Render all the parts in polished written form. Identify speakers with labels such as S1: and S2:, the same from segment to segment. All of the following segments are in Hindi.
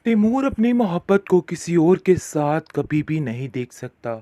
S1: तैमूर अपनी मोहब्बत को किसी और के साथ कभी भी नहीं देख सकता।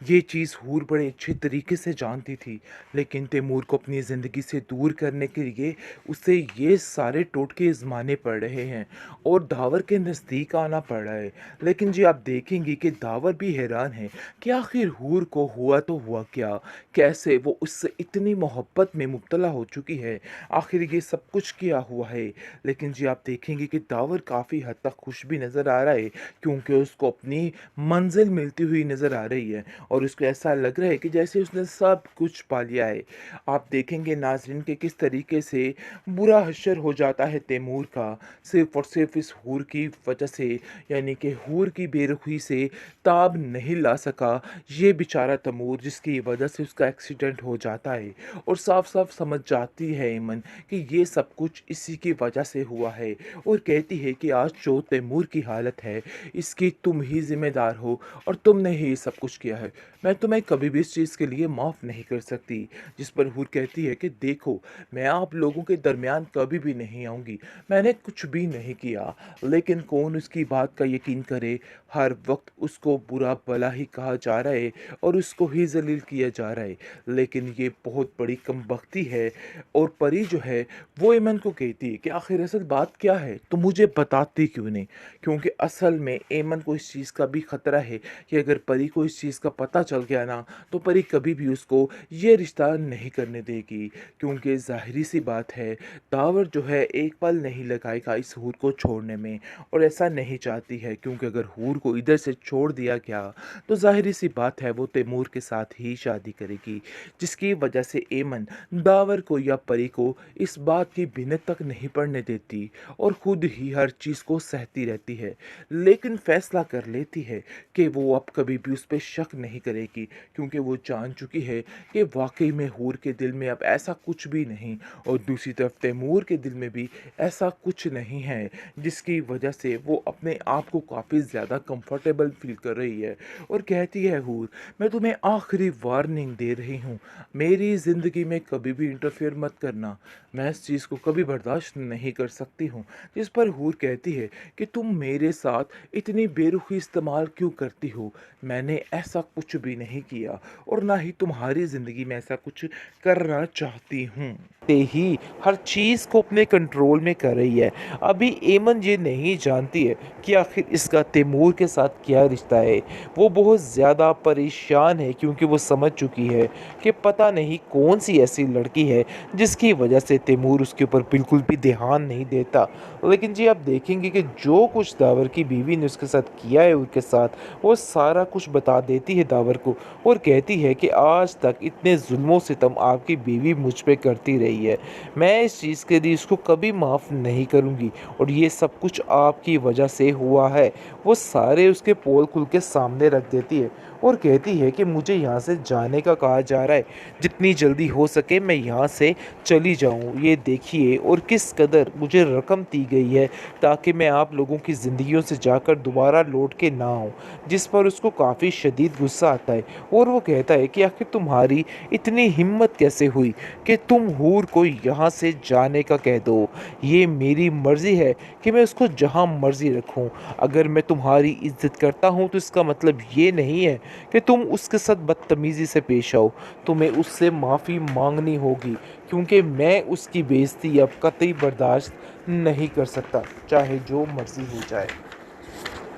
S1: ये चीज़ हूर बड़े अच्छे तरीके से जानती थी, लेकिन तैमूर को अपनी ज़िंदगी से दूर करने के लिए उसे ये सारे टोटके आज़माने पड़ रहे हैं और दावर के नज़दीक आना पड़ रहा है। लेकिन जी आप देखेंगे कि दावर भी हैरान है कि आखिर हूर को हुआ तो हुआ क्या? कैसे वो उससे इतनी मोहब्बत में मुब्तला हो चुकी है? आखिर ये सब कुछ क्या हुआ है? लेकिन जी आप देखेंगे कि दावर काफ़ी हद तक खुश भी नज़र आ रहा है, क्योंकि उसको अपनी मंजिल मिलती हुई नज़र आ रही है और उसको ऐसा लग रहा है कि जैसे उसने सब कुछ पा लिया है। आप देखेंगे नाज़रीन कि किस तरीके से बुरा हश्र हो जाता है तैमूर का, सिर्फ़ और सिर्फ़ इस हूर की वजह से, यानी कि हूर की बेरुखी से ताब नहीं ला सका ये बेचारा तैमूर, जिसकी वजह से उसका एक्सीडेंट हो जाता है। और साफ-साफ समझ जाती है ईमन कि ये सब कुछ इसी की वजह से हुआ है और कहती है कि आज जो तैमूर की हालत है, इसकी तुम ही ज़िम्मेदार हो और तुमने ही ये सब कुछ किया है। मैं तुम्हें कभी भी इस चीज़ के लिए माफ़ नहीं कर सकती। जिस पर हूर कहती है कि देखो, मैं आप लोगों के दरमियान कभी भी नहीं आऊँगी। मैंने कुछ भी नहीं किया, लेकिन कौन उसकी बात का यकीन करे। हर वक़्त उसको बुरा-भला ही कहा जा रहा है और उसको ही ज़लील किया जा रहा है। लेकिन ये बहुत बड़ी कमबख्ती है। और परी जो है वो एमन को कहती है कि आखिर असल बात क्या है, तो मुझे बताती क्यों नहीं? क्योंकि असल में एमन को इस चीज़ का भी ख़तरा है कि अगर परी को इस चीज़ का पता चल गया ना, तो परी कभी भी उसको ये रिश्ता नहीं करने देगी। क्योंकि ज़ाहिरी सी बात है, दावर जो है एक पल नहीं लगाएगा इस हूर को छोड़ने में और ऐसा नहीं चाहती है, क्योंकि अगर हूर को इधर से छोड़ दिया गया तो ज़ाहिरी सी बात है वो तैमूर के साथ ही शादी करेगी, जिसकी वजह से एमन दावर को या परी को इस बात की भिनत तक नहीं पड़ने देती और खुद ही हर चीज़ को सहती रहती है। लेकिन फैसला कर लेती है कि वो अब कभी भी उस पे शक नहीं करेगी, क्योंकि वो जान चुकी है कि वाक़ई में हूर के दिल में अब ऐसा कुछ भी नहीं और दूसरी तरफ तैमूर के दिल में भी ऐसा कुछ नहीं है, जिसकी वजह से वो अपने आप को काफ़ी ज़्यादा कंफर्टेबल फ़ील कर रही है। और कहती है हूर, मैं तुम्हें आखिरी वार्निंग दे रही हूँ, मेरी ज़िंदगी में कभी भी इंटरफेयर मत करना। मैं इस चीज़ को कभी बर्दाश्त नहीं कर सकती हूँ। जिस पर हूर कहती है कि तुम मेरे साथ इतनी बेरुखी इस्तेमाल क्यों करती हो? मैंने ऐसा कुछ भी नहीं किया और ना ही तुम्हारी ज़िंदगी में ऐसा कुछ करना चाहती हूँ। ते ही हर चीज़ को अपने कंट्रोल में कर रही है। अभी एमन ये नहीं जानती है कि आखिर इसका तैमूर के साथ क्या रिश्ता है। वो बहुत ज़्यादा परेशान है, क्योंकि वो समझ चुकी है कि पता नहीं कौन सी ऐसी लड़की है जिसकी वजह से तैमूर उसके ऊपर बिल्कुल भी ध्यान नहीं देता। लेकिन जी आप देखेंगे कि जो कुछ दावर की बीवी ने उसके साथ किया है उसके साथ, वो सारा कुछ बता देती है दावर को और कहती है कि आज तक इतने जुल्मों सितम आपकी बीवी मुझ पे करती रही है। मैं इस चीज़ के लिए इसको कभी माफ़ नहीं करूँगी और ये सब कुछ आपकी वजह से हुआ है। वो सारे उसके पोल खुल के सामने रख देती है और कहती है कि मुझे यहाँ से जाने का कहा जा रहा है, जितनी जल्दी हो सके मैं यहाँ से चली जाऊँ। ये देखिए और किस कदर मुझे रकम दी गई है ताकि मैं आप लोगों की ज़िंदगियों से जाकर दोबारा लौट के ना आऊँ। जिस पर उसको काफ़ी शदीद गुस्सा आता है और वो कहता है कि आखिर तुम्हारी इतनी हिम्मत कैसे हुई कि तुम हूर को यहाँ से जाने का कह दो? ये मेरी मर्ज़ी है कि मैं उसको जहाँ मर्ज़ी रखूँ। अगर मैं तुम्हारी इज़्ज़त करता हूँ तो इसका मतलब ये नहीं है कि तुम उसके साथ बदतमीज़ी से पेश आओ। तुम्हें उससे माफ़ी मांगनी होगी, क्योंकि मैं उसकी बेइज्जती अब कतई बर्दाश्त नहीं कर सकता, चाहे जो मर्ज़ी हो जाए।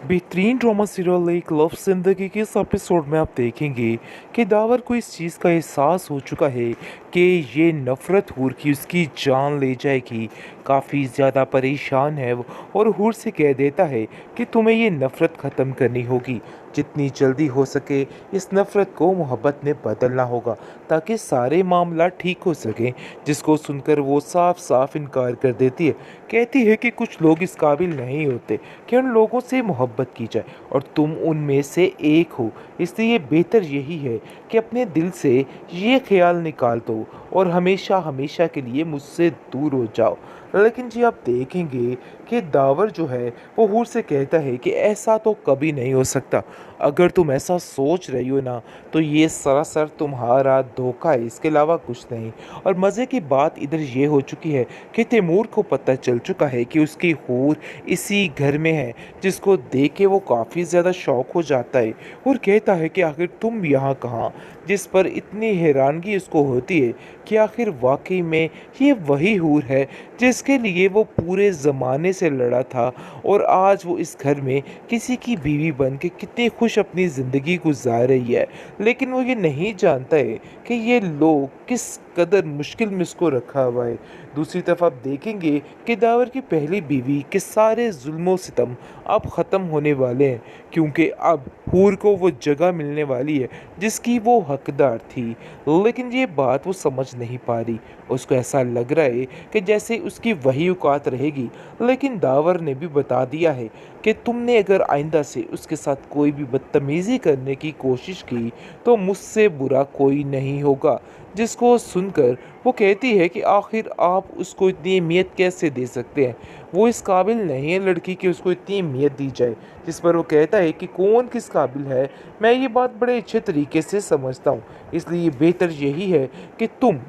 S1: बेहतरीन ड्रामा सीरियल एक लव जिंदगी के इस एपिसोड में आप देखेंगे कि दावर को इस चीज़ का एहसास हो चुका है कि ये नफ़रत हूर की उसकी जान ले जाएगी। काफ़ी ज़्यादा परेशान है वो और हूर से कह देता है कि तुम्हें ये नफ़रत ख़त्म करनी होगी। जितनी जल्दी हो सके इस नफ़रत को मोहब्बत में बदलना होगा, ताकि सारे मामला ठीक हो सकें। जिसको सुनकर वो साफ साफ इनकार कर देती है। कहती है कि कुछ लोग इस काबिल नहीं होते कि उन लोगों से मोहब्बत की जाए और तुम उनमें से एक हो। इसलिए बेहतर यही है कि अपने दिल से ये ख्याल निकाल दो और हमेशा हमेशा के लिए मुझसे दूर हो जाओ। लेकिन जी आप देखेंगे कि दावर जो है वो हूर से कहता है कि ऐसा तो कभी नहीं हो सकता। अगर तुम ऐसा सोच रही हो ना तो ये सरासर तुम्हारा धोखा है, इसके अलावा कुछ नहीं। और मज़े की बात इधर ये हो चुकी है कि तैमूर को पता चल चुका है कि उसकी हूर इसी घर में है, जिसको देख के वो काफ़ी ज़्यादा शौक हो जाता है और कहता है कि आखिर तुम यहाँ कहाँ। जिस पर इतनी हैरानगी उसको होती है कि आखिर वाकई में ये वही हूर है जिसके लिए वो पूरे ज़माने से लड़ा था और आज वो इस घर में किसी की बीवी बन के कितनी खुश अपनी ज़िंदगी गुजार रही है। लेकिन वो ये नहीं जानता है कि ये लोग किस कदर मुश्किल में उसको रखा हुआ है। दूसरी तरफ आप देखेंगे कि दावर की पहली बीवी के सारे जुल्मों सितम अब ख़त्म होने वाले हैं, क्योंकि अब हूर को वो जगह मिलने वाली है जिसकी वो हकदार थी। लेकिन ये बात वो समझ नहीं पा रही। उसको ऐसा लग रहा है कि जैसे उसकी वही औकात रहेगी। लेकिन दावर ने भी बता दिया है कि तुमने अगर आइंदा से उसके साथ कोई भी बदतमीज़ी करने की कोशिश की तो मुझसे बुरा कोई नहीं होगा। जिसको सुनकर वो कहती है कि आखिर आप उसको इतनी अहमियत कैसे दे सकते हैं, वो इस काबिल नहीं है लड़की कि उसको इतनी अहमियत दी जाए। जिस पर वो कहता है कि कौन किस काबिल है, मैं ये बात बड़े अच्छे तरीके से समझता हूँ, इसलिए बेहतर यही है कि तुम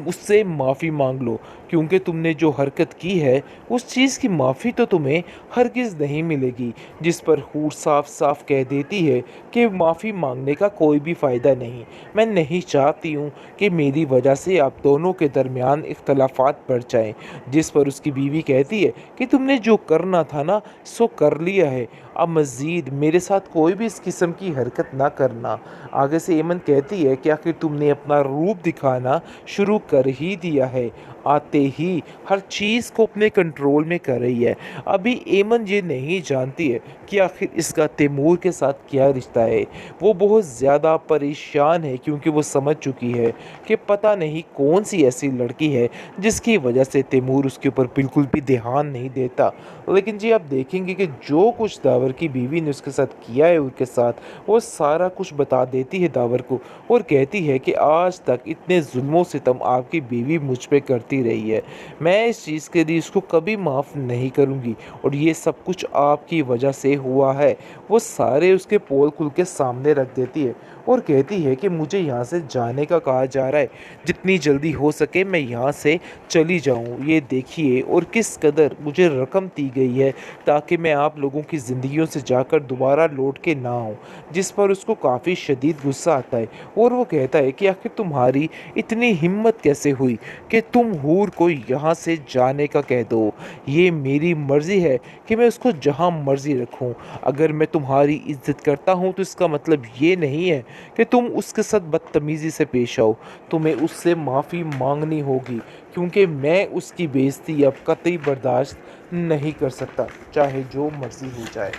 S1: उससे माफ़ी मांग लो, क्योंकि तुमने जो हरकत की है उस चीज़ की माफ़ी तो तुम्हें हरगिज़ नहीं मिलेगी। जिस पर हूर साफ साफ कह देती है कि माफ़ी मांगने का कोई भी फ़ायदा नहीं। मैं नहीं चाहती हूँ कि मेरी वजह से आप दोनों के दरमियान इख्तलाफात बढ़ जाएं। जिस पर उसकी बीवी कहती है कि तुमने जो करना था ना सो कर लिया है, अब मज़ीद मेरे साथ कोई भी इस किस्म की हरकत ना करना। आगे से एमन कहती है कि आखिर तुमने अपना रूप दिखाना शुरू कर ही दिया है, आते ही हर चीज़ को अपने कंट्रोल में कर रही है। अभी एमन ये नहीं जानती है कि आखिर इसका तैमूर के साथ क्या रिश्ता है। वो बहुत ज़्यादा परेशान है क्योंकि वो समझ चुकी है कि पता नहीं कौन सी ऐसी लड़की है जिसकी वजह से तैमूर उसके ऊपर बिल्कुल भी ध्यान नहीं देता। लेकिन जी आप देखेंगे कि जो कुछ दावर की बीवी ने उसके साथ किया है उसके साथ, वो सारा कुछ बता देती है दावर को और कहती है कि आज तक इतने जुल्मों सितम आपकी बीवी मुझ पे करती रही है, मैं इस चीज़ के लिए इसको कभी माफ़ नहीं करूँगी और ये सब कुछ आपकी वजह से हुआ है। वो सारे उसके पोल खुल के सामने रख देती है और कहती है कि मुझे यहाँ से जाने का कहा जा रहा है, जितनी जल्दी हो सके मैं यहाँ से चली जाऊँ। ये देखिए और किस कदर मुझे रकम दी गई है ताकि मैं आप लोगों की ज़िंदगियों से जाकर दोबारा लौट के ना आऊँ। जिस पर उसको काफ़ी शदीद गुस्सा आता है और वो कहता है कि आखिर तुम्हारी इतनी हिम्मत कैसे हुई कि तुम हूर को यहाँ से जाने का कह दो। ये मेरी मर्ज़ी है कि मैं उसको जहाँ मर्ज़ी रखूँ। अगर मैं तुम्हारी इज़्ज़त करता हूँ तो इसका मतलब ये नहीं है कि तुम उसके साथ बदतमीज़ी से पेश आओ। तुम्हें उससे माफ़ी मांगनी होगी, क्योंकि मैं उसकी बेइज्जती अब कतई बर्दाश्त नहीं कर सकता, चाहे जो मर्ज़ी हो जाए।